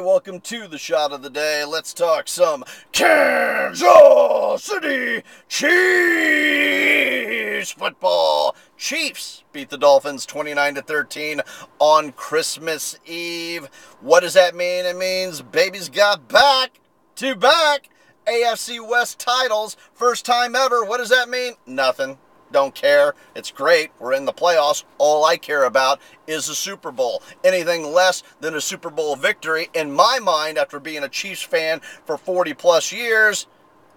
welcome to the shot of the day. Let's talk some Kansas City Chiefs football. Chiefs beat the Dolphins 29-13 on Christmas Eve. What does that mean? It means baby's got back-to-back AFC West titles. First time ever. What does that mean? Nothing. Don't care. It's great. We're in the playoffs. All I care about is a Super Bowl. Anything less than a Super Bowl victory, in my mind, after being a Chiefs fan for 40 plus years,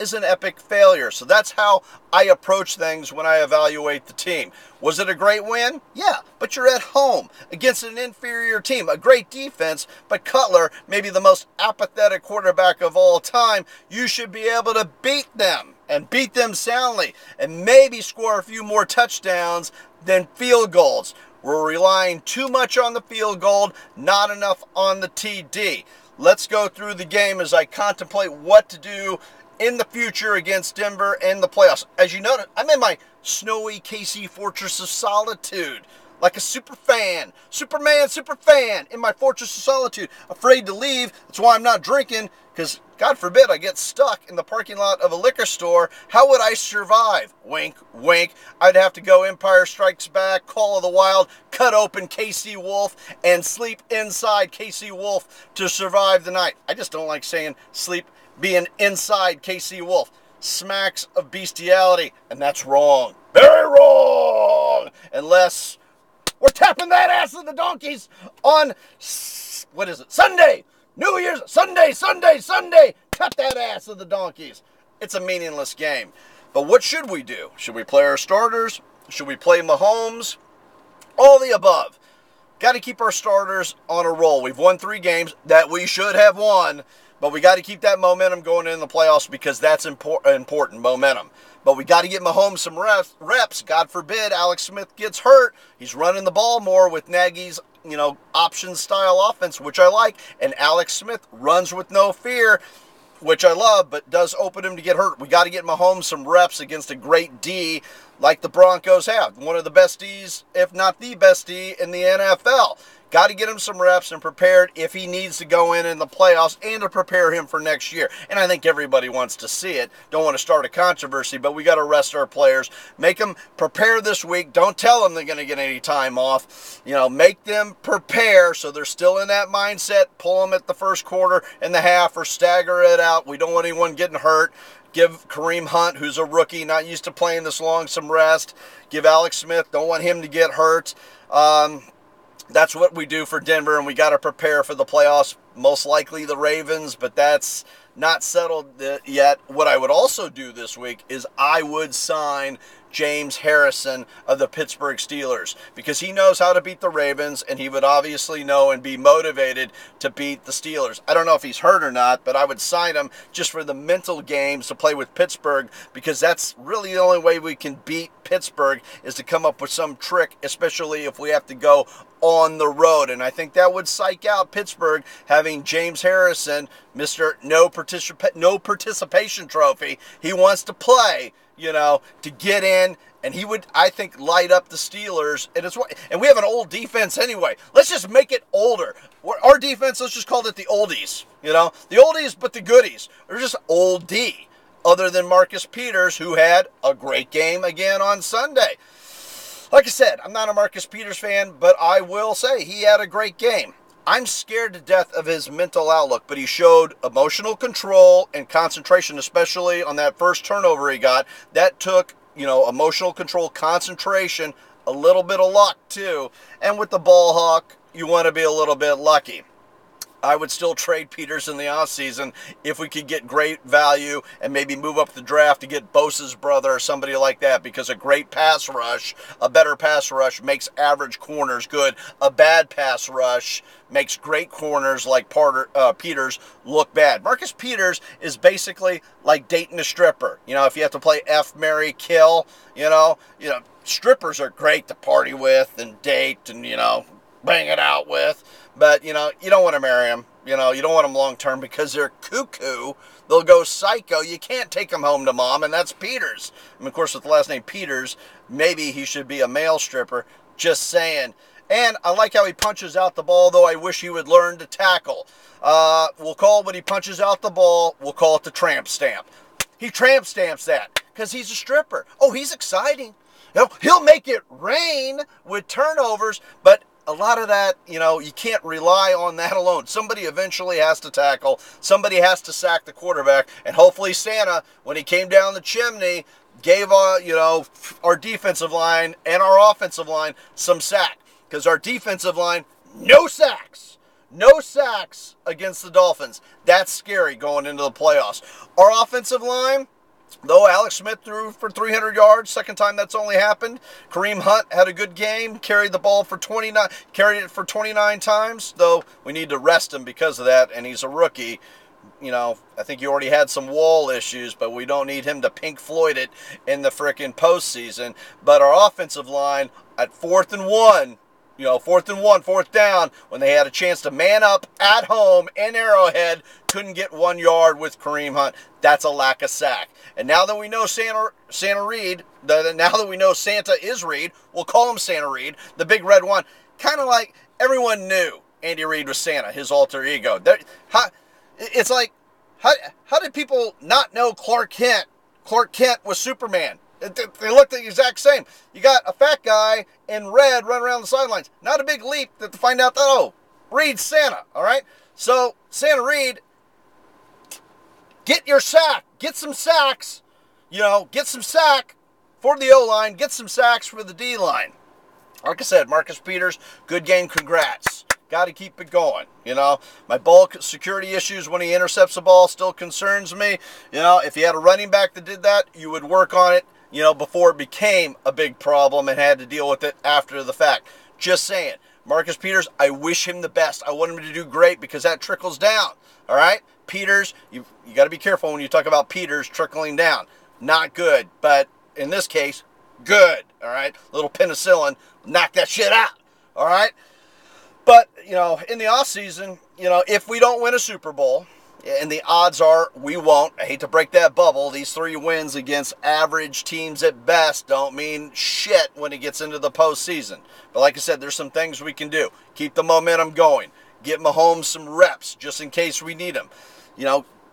is an epic failure. So that's how I approach things when I evaluate the team. Was it a great win? Yeah, but you're at home against an inferior team. A great defense, but Cutler, maybe the most apathetic quarterback of all time, you should be able to beat them and beat them soundly and maybe score a few more touchdowns than field goals. We're relying too much on the field goal, not enough on the TD. Let's go through the game as I contemplate what to do in the future against Denver in the playoffs. As you notice, I'm in my snowy KC Fortress of Solitude, like a Superman in my Fortress of Solitude, afraid to leave. That's why I'm not drinking, because God forbid I get stuck in the parking lot of a liquor store. How would I survive? Wink, wink. I'd have to go Empire Strikes Back, Call of the Wild, cut open KC Wolf, and sleep inside KC Wolf to survive the night. I just don't like saying sleep being inside KC Wolf. Smacks of bestiality, and that's wrong. Very wrong! Unless we're tapping that ass of the donkeys on, what is it, Sunday! New Year's, Sunday! Tap that ass of the donkeys. It's a meaningless game. But what should we do? Should we play our starters? Should we play Mahomes? All the above. Got to keep our starters on a roll. We've won 3 games that we should have won, but we got to keep that momentum going in the playoffs because that's important momentum. But we got to get Mahomes some reps. God forbid Alex Smith gets hurt. He's running the ball more with Nagy's, option style offense, which I like. And Alex Smith runs with no fear, which I love, but does open him to get hurt. We got to get Mahomes some reps against a great D like the Broncos have. One of the best Ds, if not the best D in the NFL. Got to get him some reps and prepared if he needs to go in the playoffs and to prepare him for next year. And I think everybody wants to see it. Don't want to start a controversy, but we got to rest our players. Make them prepare this week. Don't tell them they're going to get any time off. Make them prepare so they're still in that mindset. Pull them at the first quarter and the half or stagger it out. We don't want anyone getting hurt. Give Kareem Hunt, who's a rookie, not used to playing this long, some rest. Give Alex Smith. Don't want him to get hurt. That's what we do for Denver, and we got to prepare for the playoffs, most likely the Ravens, but that's not settled yet. What I would also do this week is I would sign James Harrison of the Pittsburgh Steelers because he knows how to beat the Ravens, and he would obviously know and be motivated to beat the Steelers. I don't know if he's hurt or not, but I would sign him just for the mental games to play with Pittsburgh because that's really the only way we can beat Pittsburgh is to come up with some trick, especially if we have to go on the road. And I think that would psych out Pittsburgh having James Harrison, Mr. No Participation Trophy. He wants to play, to get in, and he would, I think, light up the Steelers. And we have an old defense anyway. Let's just make it older. Our defense, let's just call it the oldies, the oldies but the goodies. Or just old D, other than Marcus Peters, who had a great game again on Sunday. Like I said, I'm not a Marcus Peters fan, but I will say he had a great game. I'm scared to death of his mental outlook, but he showed emotional control and concentration, especially on that first turnover he got. That took, emotional control, concentration, a little bit of luck too. And with the ball hawk, you want to be a little bit lucky. I would still trade Peters in the offseason if we could get great value and maybe move up the draft to get Bosa's brother or somebody like that, because a great pass rush, a better pass rush, makes average corners good. A bad pass rush makes great corners like Peters look bad. Marcus Peters is basically like dating a stripper. If you have to play F, marry, kill, strippers are great to party with and date and, bang it out with. But, you don't want to marry them. You don't want them long-term because they're cuckoo. They'll go psycho. You can't take them home to mom, and that's Peters. And, of course, with the last name Peters, maybe he should be a male stripper. Just saying. And I like how he punches out the ball, though I wish he would learn to tackle. We'll call it when he punches out the ball, we'll call it the tramp stamp. He tramp stamps that because he's a stripper. Oh, he's exciting. He'll make it rain with turnovers, but a lot of that, you can't rely on that alone. Somebody eventually has to tackle. Somebody has to sack the quarterback. And hopefully Santa, when he came down the chimney, gave our defensive line and our offensive line some sack. Because our defensive line, no sacks. No sacks against the Dolphins. That's scary going into the playoffs. Our offensive line, though Alex Smith threw for 300 yards, second time that's only happened. Kareem Hunt had a good game, carried the ball for 29 times, though we need to rest him because of that, and he's a rookie. I think he already had some wall issues, but we don't need him to Pink Floyd it in the frickin' postseason. But our offensive line at 4th and 1, 4th down, when they had a chance to man up at home in Arrowhead, couldn't get 1 yard with Kareem Hunt. That's a lack of sack. And now that we know Santa Reed, now that we know Santa is Reed, we'll call him Santa Reed, the big red one, kind of like everyone knew Andy Reid was Santa, his alter ego. It's like, how did people not know Clark Kent was Superman? They look the exact same. You got a fat guy in red running around the sidelines. Not a big leap to find out that, oh, Reed's Santa, all right? So, Santa Reed, get your sack. Get some sacks. Get some sack for the O-line. Get some sacks for the D-line. Like I said, Marcus Peters, good game. Congrats. Got to keep it going. My ball security issues when he intercepts the ball still concerns me. If you had a running back that did that, you would work on it, before it became a big problem and had to deal with it after the fact. Just saying. Marcus Peters, I wish him the best. I want him to do great because that trickles down. All right? Peters, you got to be careful when you talk about Peters trickling down. Not good, but in this case, good. All right? Little penicillin, knock that shit out. All right? But, in the offseason, if we don't win a Super Bowl, and the odds are we won't, I hate to break that bubble, these 3 wins against average teams at best don't mean shit when it gets into the postseason. But like I said, there's some things we can do. Keep the momentum going. Get Mahomes some reps just in case we need them.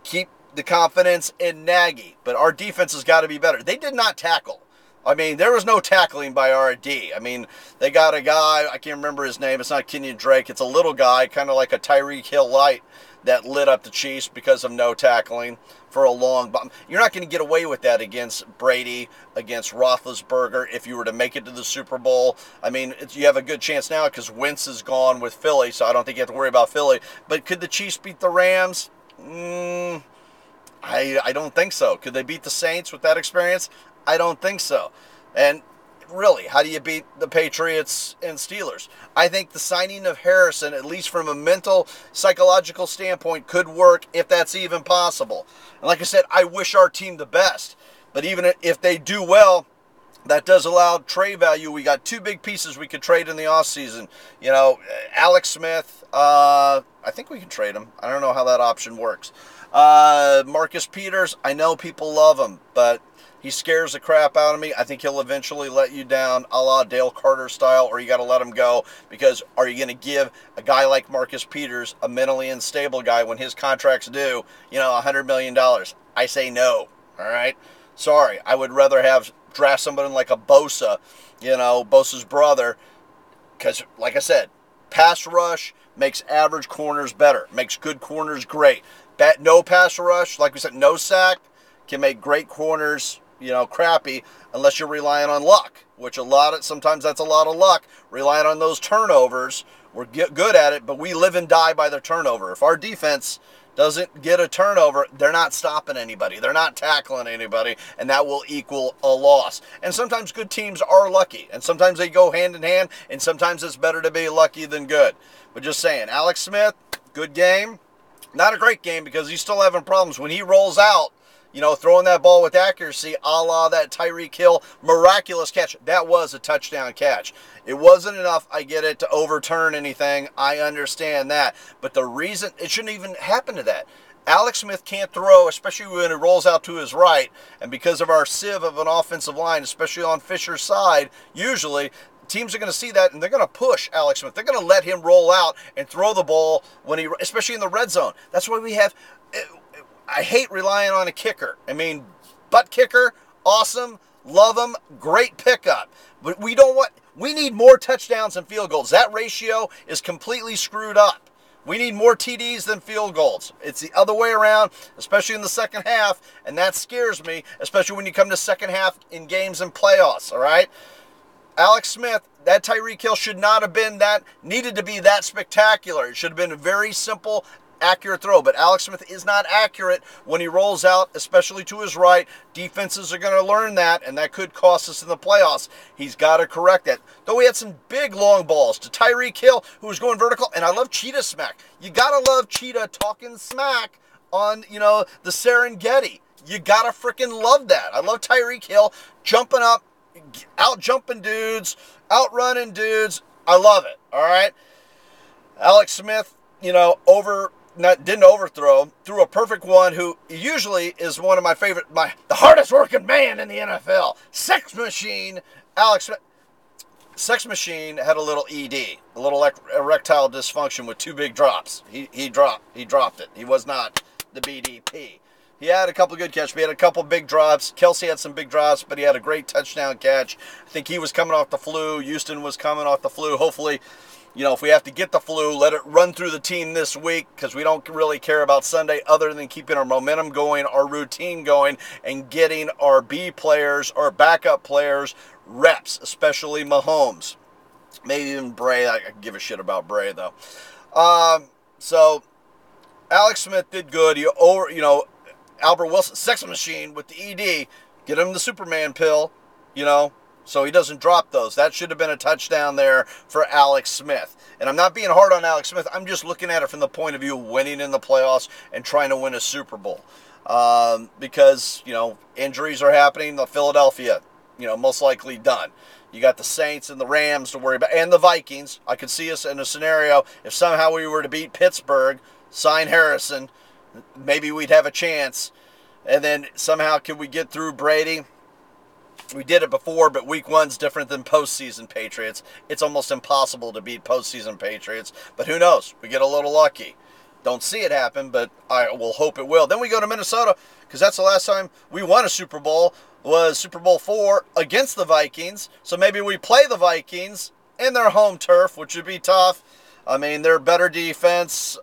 Keep the confidence in Nagy. But our defense has got to be better. They did not tackle. There was no tackling by RD. They got a guy, I can't remember his name. It's not Kenyon Drake. It's a little guy, kind of like a Tyreek Hill light, that lit up the Chiefs because of no tackling for a long bomb. You're not going to get away with that against Brady, against Roethlisberger, if you were to make it to the Super Bowl. You have a good chance now because Wentz is gone with Philly, so I don't think you have to worry about Philly. But could the Chiefs beat the Rams? I don't think so. Could they beat the Saints with that experience? I don't think so. And really, how do you beat the Patriots and Steelers? I think the signing of Harrison, at least from a mental, psychological standpoint, could work if that's even possible. And like I said, I wish our team the best. But even if they do well, that does allow trade value. We got 2 big pieces we could trade in the offseason. Alex Smith, I think we can trade him. I don't know how that option works. Marcus Peters, I know people love him, but he scares the crap out of me. I think he'll eventually let you down, a la Dale Carter style, or you got to let him go. Because are you going to give a guy like Marcus Peters, a mentally unstable guy, when his contract's due, $100 million? I say no. All right? Sorry. I would rather draft somebody like a Bosa, Bosa's brother. Because, like I said, pass rush makes average corners better, makes good corners great. No pass rush, like we said, no sack, can make great corners crappy unless you're relying on luck, which sometimes that's a lot of luck, relying on those turnovers. We're good at it, but we live and die by the turnover. If our defense doesn't get a turnover, they're not stopping anybody. They're not tackling anybody, and that will equal a loss. And sometimes good teams are lucky, and sometimes they go hand in hand, and sometimes it's better to be lucky than good. But just saying, Alex Smith, good game. Not a great game because he's still having problems. When he rolls out, throwing that ball with accuracy, a la that Tyreek Hill miraculous catch. That was a touchdown catch. It wasn't enough, I get it, to overturn anything. I understand that. But the reason, it shouldn't even happen to that. Alex Smith can't throw, especially when it rolls out to his right. And because of our sieve of an offensive line, especially on Fisher's side, usually teams are going to see that, and they're going to push Alex Smith. They're going to let him roll out and throw the ball when he, especially in the red zone. That's why we have. I hate relying on a kicker. I mean, butt kicker, awesome, love him, great pickup. But we don't want. We need more touchdowns and field goals. That ratio is completely screwed up. We need more TDs than field goals. It's the other way around, especially in the second half, and that scares me, especially when you come to second half in games and playoffs. All right. Alex Smith, that Tyreek Hill should not have been needed to be that spectacular. It should have been a very simple, accurate throw. But Alex Smith is not accurate when he rolls out, especially to his right. Defenses are going to learn that, and that could cost us in the playoffs. He's got to correct that. Though he had some big long balls to Tyreek Hill, who was going vertical, and I love Cheetah smack. You got to love Cheetah talking smack on, the Serengeti. You got to freaking love that. I love Tyreek Hill jumping up, out jumping dudes, outrunning dudes. I love it. All right. Alex Smith, didn't overthrow, threw a perfect one, who usually is one of my favorite, the hardest working man in the NFL. Sex Machine, Alex Smith. Sex Machine had a little ED, a little erectile dysfunction with 2 big drops. He dropped it. He was not the BDP. He had a couple good catches. He had a couple big drops. Kelsey had some big drops, but he had a great touchdown catch. I think he was coming off the flu. Houston was coming off the flu. Hopefully, if we have to get the flu, let it run through the team this week, because we don't really care about Sunday other than keeping our momentum going, our routine going, and getting our B players, our backup players, reps, especially Mahomes. Maybe even Bray. I can give a shit about Bray, though. So, Alex Smith did good. Albert Wilson, Sex Machine with the ED, get him the Superman pill, so he doesn't drop those. That should have been a touchdown there for Alex Smith. And I'm not being hard on Alex Smith. I'm just looking at it from the point of view of winning in the playoffs and trying to win a Super Bowl. Because, injuries are happening. The Philadelphia, most likely done. You got the Saints and the Rams to worry about, and the Vikings. I could see us in a scenario, if somehow we were to beat Pittsburgh, sign Harrison, maybe we'd have a chance. And then somehow could we get through Brady? We did it before, but week 1's different than postseason Patriots. It's almost impossible to beat postseason Patriots. But who knows? We get a little lucky. Don't see it happen, but I will hope it will. Then we go to Minnesota, because that's the last time we won a Super Bowl, was Super Bowl 4 against the Vikings. So maybe we play the Vikings in their home turf, which would be tough. I mean, they're better defense.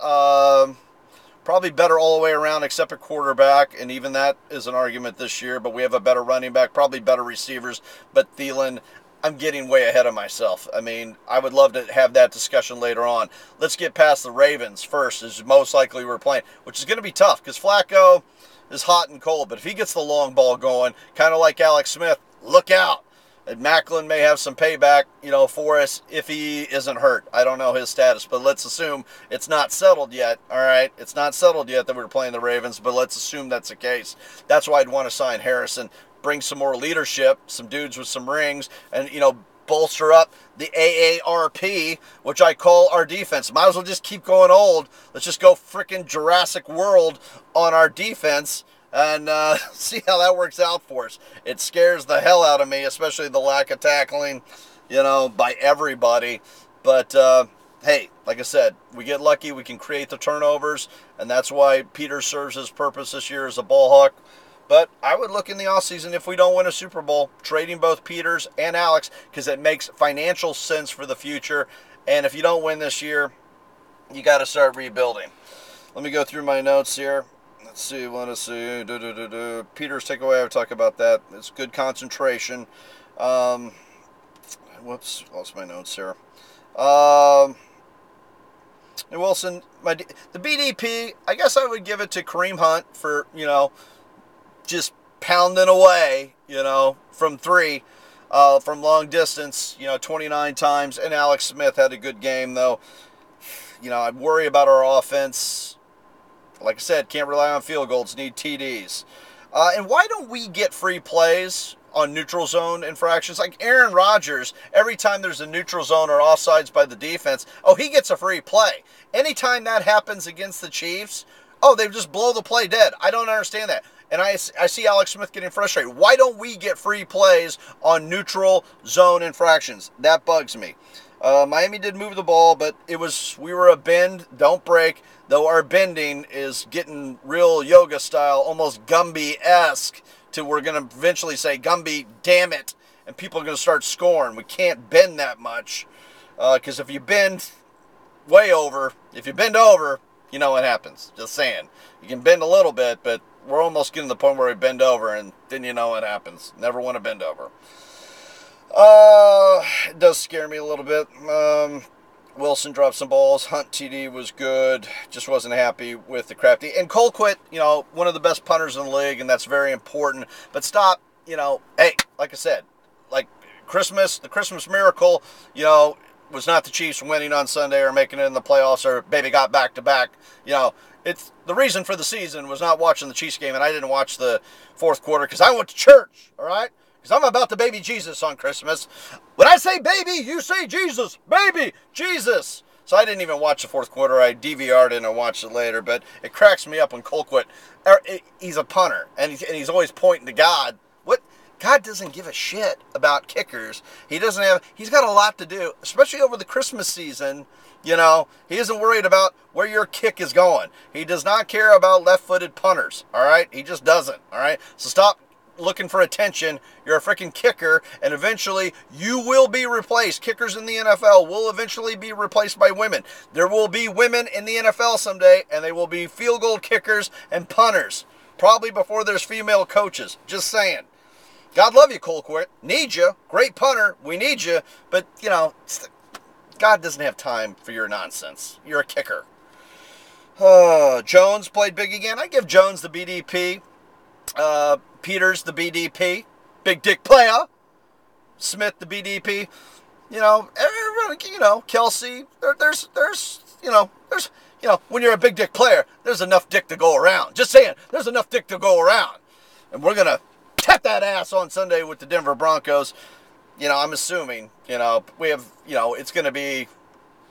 Probably better all the way around except a quarterback, and even that is an argument this year, but we have a better running back, probably better receivers, but Thielen, I'm getting way ahead of myself. I mean, I would love to have that discussion later on. Let's get past the Ravens first, is most likely we're playing, which is going to be tough, because Flacco is hot and cold, but if he gets the long ball going, kind of like Alex Smith, look out. And Macklin may have some payback, for us if he isn't hurt. I don't know his status, but let's assume it's not settled yet, all right? It's not settled yet that we're playing the Ravens, but let's assume that's the case. That's why I'd want to sign Harrison, bring some more leadership, some dudes with some rings, and, bolster up the AARP, which I call our defense. Might as well just keep going old. Let's just go freaking Jurassic World on our defense, and see how that works out for us. It scares the hell out of me, especially the lack of tackling, by everybody. But, hey, like I said, we get lucky. We can create the turnovers, and that's why Peter serves his purpose this year as a ball hawk. But I would look in the offseason, if we don't win a Super Bowl, trading both Peters and Alex, because it makes financial sense for the future. And if you don't win this year, you got to start rebuilding. Let me go through my notes here. Let's see, Peter's takeaway, I've talked about that. It's good concentration. Whoops, lost my notes here. And Wilson, the BDP, I guess I would give it to Kareem Hunt for, just pounding away, from 3, from long distance, 29 times. And Alex Smith had a good game, though. I worry about our offense. Like I said, can't rely on field goals, need TDs. And why don't we get free plays on neutral zone infractions? Like Aaron Rodgers, every time there's a neutral zone or offsides by the defense, he gets a free play. Anytime that happens against the Chiefs, they just blow the play dead. I don't understand that. And I see Alex Smith getting frustrated. Why don't we get free plays on neutral zone infractions? That bugs me. Miami did move the ball, but we were a bend, don't break, though our bending is getting real yoga style, almost Gumby-esque, to we're going to eventually say, Gumby, damn it, and people are going to start scoring. We can't bend that much, because if you bend way over, if you bend over, you know what happens. Just saying. You can bend a little bit, but we're almost getting to the point where we bend over, and then you know what happens. Never want to bend over. It does scare me a little bit. Wilson dropped some balls. Hunt TD was good. Just wasn't happy with the crafty. And Colquitt, one of the best punters in the league, and that's very important. But stop, hey, like I said, like the Christmas miracle, was not the Chiefs winning on Sunday or making it in the playoffs or baby got back-to-back. It's the reason for the season was not watching the Chiefs game, and I didn't watch the fourth quarter because I went to church, all right? Because I'm about to baby Jesus on Christmas. When I say baby, you say Jesus. Baby Jesus. So I didn't even watch the fourth quarter. I DVR'd it and I watched it later. But it cracks me up when Colquitt, he's a punter, and he's always pointing to God. God doesn't give a shit about kickers. He's got a lot to do, especially over the Christmas season. He isn't worried about where your kick is going. He does not care about left-footed punters, all right? He just doesn't, all right? So stop looking for attention. You're a freaking kicker, and eventually you will be replaced. Kickers in the NFL will eventually be replaced by women. There will be women in the NFL someday, and they will be field goal kickers and punters, probably before there's female coaches. Just saying. God love you, Colquitt. Need you. Great punter. We need you. But, God doesn't have time for your nonsense. You're a kicker. Jones played big again. I give Jones the BDP. Peters the BDP. Big dick player. Smith the BDP. Everybody, Kelsey. There's when you're a big dick player, there's enough dick to go around. Just saying, there's enough dick to go around. And we're going to tap that ass on Sunday with the Denver Broncos. I'm assuming, we have, it's going to be,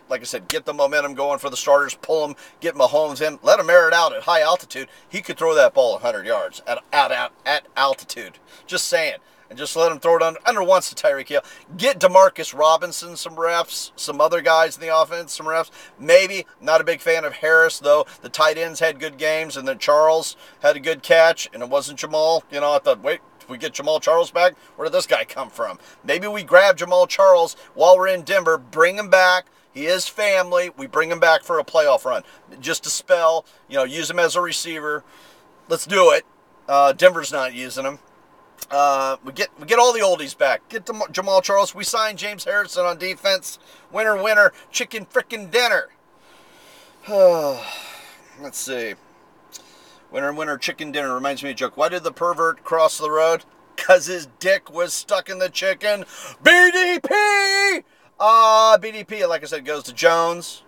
like I said, get the momentum going for the starters, pull them, get Mahomes in, let him air it out at high altitude. He could throw that ball 100 yards at altitude. Just saying. And just let him throw it under once to Tyreek Hill. Get Demarcus Robinson some reps, some other guys in the offense some reps. Maybe, not a big fan of Harris, though. The tight ends had good games, and then Charles had a good catch, and it wasn't Jamal. I thought, wait, if we get Jamal Charles back, where did this guy come from? Maybe we grab Jamal Charles while we're in Denver, bring him back. He is family. We bring him back for a playoff run. Just to spell, use him as a receiver. Let's do it. Denver's not using him. We get all the oldies back. Get Jamal Charles. We signed James Harrison on defense. Winner, winner, chicken frickin' dinner. Let's see. Winner, winner, chicken dinner. Reminds me of a joke. Why did the pervert cross the road? Because his dick was stuck in the chicken. BDP! BDP, like I said, goes to Jones.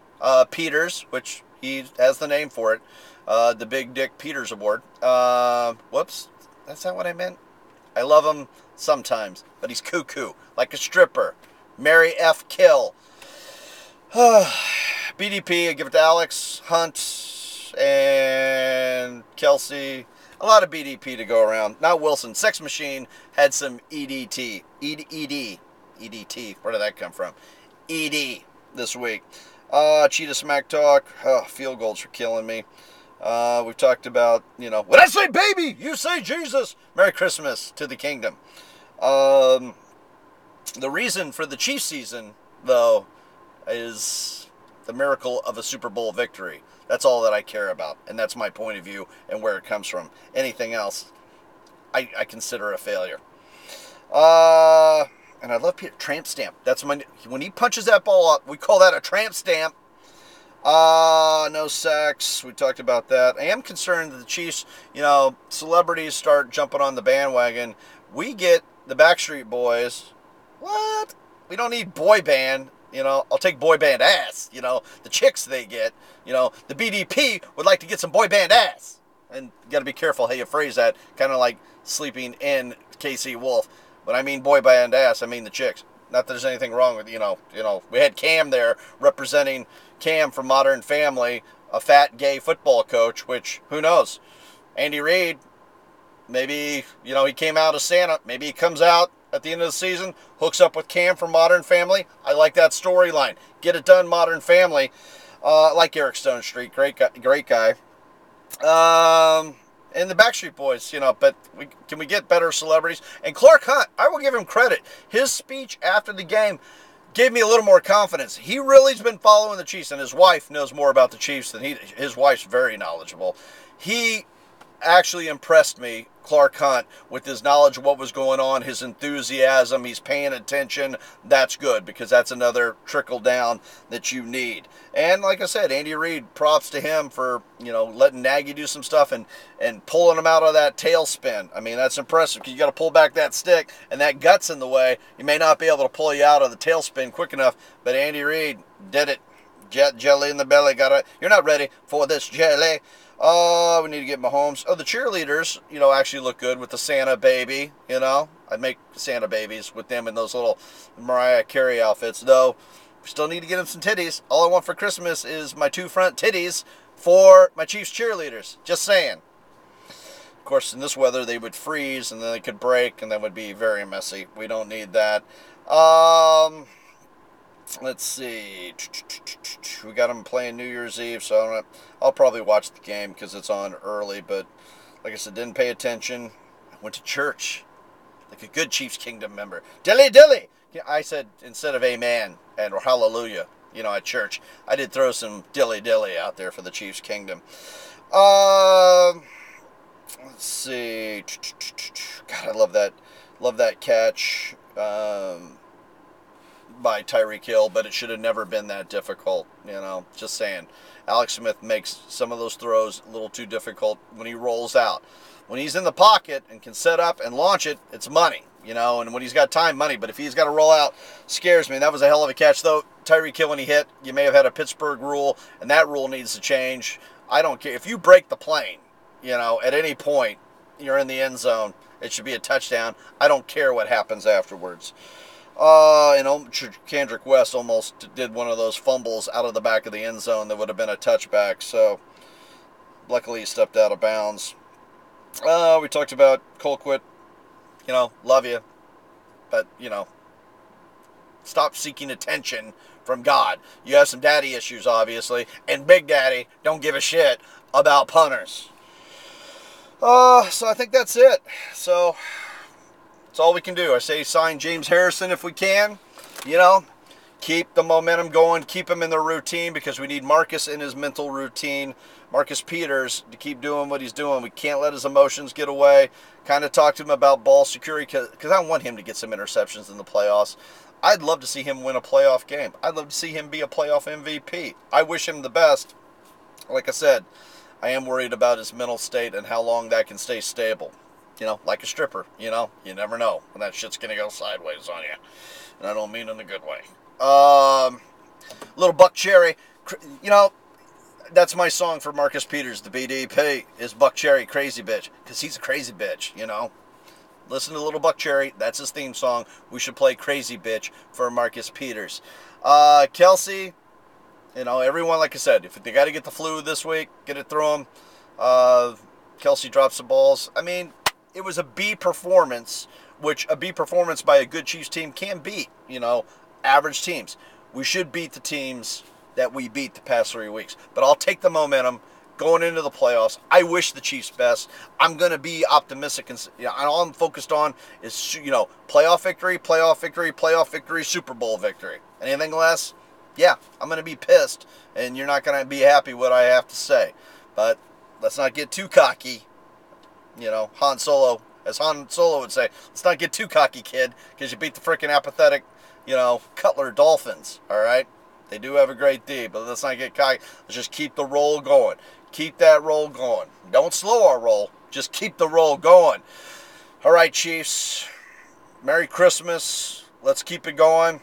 Peters, which he has the name for it. The Big Dick Peters Award. Whoops. That's not what I meant. I love him sometimes, but he's cuckoo, like a stripper. Mary F. Kill. BDP, I give it to Alex, Hunt, and Kelsey. A lot of BDP to go around. Not Wilson. Sex Machine had some EDT. EDT. Where did that come from? ED this week. Cheetah Smack Talk. Field goals are killing me. We've talked about, when I say baby, you say Jesus. Merry Christmas to the kingdom. The reason for the Chiefs season, though, is the miracle of a Super Bowl victory. That's all that I care about, and that's my point of view and where it comes from. Anything else, I consider a failure. And I love Peter. Tramp stamp. That's when he punches that ball up, we call that a tramp stamp. No sex. We talked about that. I am concerned that the Chiefs, celebrities start jumping on the bandwagon. We get the Backstreet Boys. What? We don't need boy band. I'll take boy band ass. The chicks they get. The BDP would like to get some boy band ass. And you got to be careful how you phrase that. Kind of like sleeping in KC Wolf. When I mean boy band ass, I mean the chicks. Not that there's anything wrong with, we had Cam there representing Cam from Modern Family, a fat gay football coach, which, who knows? Andy Reid, Maybe, he came out as Santa. Maybe he comes out at the end of the season, hooks up with Cam from Modern Family. I like that storyline. Get it done, Modern Family. I like Eric Stone Street. Great guy. Great guy. And the Backstreet Boys, but can we get better celebrities? And Clark Hunt, I will give him credit. His speech after the game gave me a little more confidence. He really's been following the Chiefs, and his wife knows more about the Chiefs than his wife's very knowledgeable. He actually impressed me, Clark Hunt, with his knowledge of what was going on, his enthusiasm. He's paying attention. That's good, because that's another trickle down that you need. And like I said, Andy Reid, props to him for, letting Nagy do some stuff and pulling him out of that tailspin. I mean, that's impressive, because you got to pull back that stick, and that gut's in the way. You may not be able to pull you out of the tailspin quick enough, but Andy Reid did it. Jet jelly in the belly. You're not ready for this jelly. We need to get Mahomes. Oh, the cheerleaders, actually look good with the Santa baby, I'd make Santa babies with them in those little Mariah Carey outfits. Though, we still need to get them some titties. All I want for Christmas is my 2 front titties for my Chiefs cheerleaders. Just saying. Of course, in this weather, they would freeze, and then they could break, and that would be very messy. We don't need that. Let's see. We got them playing New Year's Eve, so I'll probably watch the game because it's on early. But like I said, didn't pay attention. I went to church like a good Chiefs Kingdom member. Dilly dilly. I said instead of amen or hallelujah, at church, I did throw some dilly dilly out there for the Chiefs Kingdom. Let's see. God, I love that catch. By Tyreek Hill, but it should have never been that difficult, just saying. Alex Smith makes some of those throws a little too difficult when he rolls out. When he's in the pocket and can set up and launch it, it's money, and when he's got time, money. But if he's got to roll out, scares me. And that was a hell of a catch, though. Tyreek Hill, when he hit, you may have had a Pittsburgh rule, and that rule needs to change. I don't care. If you break the plane, at any point, you're in the end zone, it should be a touchdown. I don't care what happens afterwards. Kendrick West almost did one of those fumbles out of the back of the end zone that would have been a touchback. So, luckily he stepped out of bounds. We talked about Colquitt. Love you. But, stop seeking attention from God. You have some daddy issues, obviously. And Big Daddy don't give a shit about punters. So I think that's it. So, that's all we can do. I say sign James Harrison if we can. Keep the momentum going. Keep him in the routine, because we need Marcus in his mental routine. Marcus Peters to keep doing what he's doing. We can't let his emotions get away. Kind of talk to him about ball security, because I want him to get some interceptions in the playoffs. I'd love to see him win a playoff game. I'd love to see him be a playoff MVP. I wish him the best. Like I said, I am worried about his mental state and how long that can stay stable. Like a stripper, you never know when that shit's going to go sideways on you. And I don't mean in a good way. Little Buck Cherry, that's my song for Marcus Peters, the BDP, is Buck Cherry, Crazy Bitch, because he's a crazy bitch, Listen to Little Buck Cherry, that's his theme song. We should play Crazy Bitch for Marcus Peters. Kelsey, everyone, like I said, if they got to get the flu this week, get it through them. Kelsey drops the balls. I mean, it was a B performance, which a B performance by a good Chiefs team can beat, average teams. We should beat the teams that we beat the past 3 weeks. But I'll take the momentum going into the playoffs. I wish the Chiefs best. I'm going to be optimistic. And all I'm focused on is, playoff victory, playoff victory, playoff victory, Super Bowl victory. Anything less, yeah, I'm going to be pissed. And you're not going to be happy what I have to say. But let's not get too cocky. Han Solo, as Han Solo would say, let's not get too cocky, kid, because you beat the freaking apathetic, Cutler Dolphins, all right? They do have a great D, but let's not get cocky. Let's just keep the roll going. Keep that roll going. Don't slow our roll. Just keep the roll going. All right, Chiefs. Merry Christmas. Let's keep it going.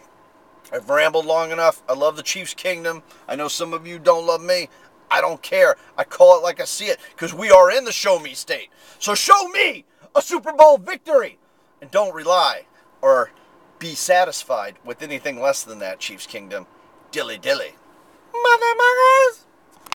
I've rambled long enough. I love the Chiefs Kingdom. I know some of you don't love me. I don't care. I call it like I see it, because we are in the show me state. So show me a Super Bowl victory. And don't rely or be satisfied with anything less than that, Chiefs Kingdom. Dilly dilly. Motherfuckers!